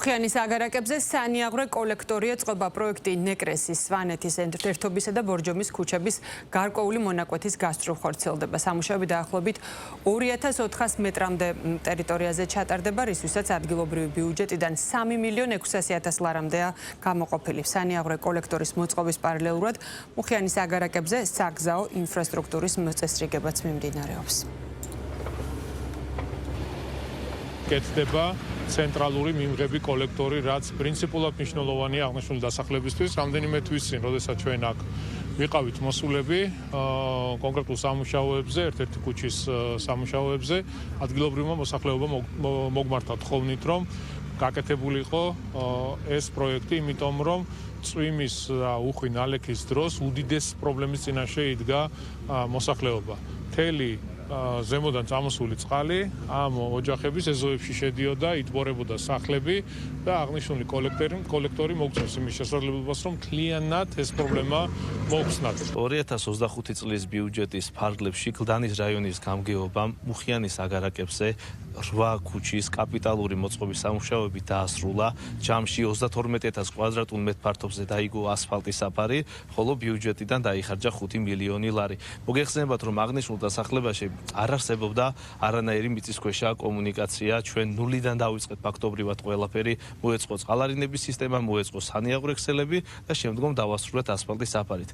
მუხიანის აგარაკებზე სანიაღვრე კოლექტორი ეწყობა პროექტი ნეკრესის, სვანეთის ერთობისა და ბორჯომის ქუჩების გარკვეული მონაკვეთის გასწვრივ ხორციელდება. სამუშაოები დაახლოებით 2400 მეტრამდე ტერიტორიაზე ჩატარდება, რისთვისაც ადგილობრივი ბიუჯეტიდან 3.600.000 ლარამდეა გამოყოფილი. სანიაღვრე კოლექტორის მოწყობის პარალელურად მუხიანის აგარაკებზე საგზაო ინფრასტრუქტურის მოწესრიგებაც მიმდინარეობს. კეთდება ცენტრალური მიმღები კოლექტორი, რაც პრინციპულად მნიშვნელოვანია აღნიშნული დასახლებისთვის. რამდენიმე თვის წინ, როდესაც ჩვენ აქ ვიყავით მოსულები კონკრეტულ სამუშაოებზე, ერთ-ერთი ქუჩის სამუშაოებზე, ადგილობრივმა მოსახლეობამ მოგმართა თხოვნით, რომ გაკეთებული იყო ეს პროექტი, იმიტომ რომ წვიმის და უხვი ნალექის დროს უდიდეს პრობლემის წინაშე იდგა მოსახლეობა. მთელი ზემოდან წამოსული წყალი ამ ოჯახების ეზოებში შედიოდა, იტბორებოდა სახლები და აღნიშნული კოლექტორი მოგწევს იმის შესაძლებლობას, რომ მთლიანად ეს პრობლემა მოუხსნათ. 2025 წლის ბიუჯეტის ფარგლებში გლდანის რაიონის გამგეობამ მუხიანის აგარაკებზე 8 ქუჩის კაპიტალური მოწყობის სამუშაოები დაასრულა. ჯამში 32,000 კვადრატულ მეტრ ფართობზე დაიგო ასფალტის საფარი, ხოლო ბიუჯეტიდან დაიხარჯა 5 მილიონი ლარი. მოგეხსენებათ, რომ აღნიშნულ დასახლებაში არ არსებობდა არანაირი მიწისქვეშა კომუნიკაცია. ჩვენ ნულიდან დავიწყეთ ფაქტობრივად ყველაფერი, მოეწყო წყალარინების სისტემა, მოეწყო სანიაღვრე ქსელები და შემდგომ დავასრულეთ ასფალტის საფარით.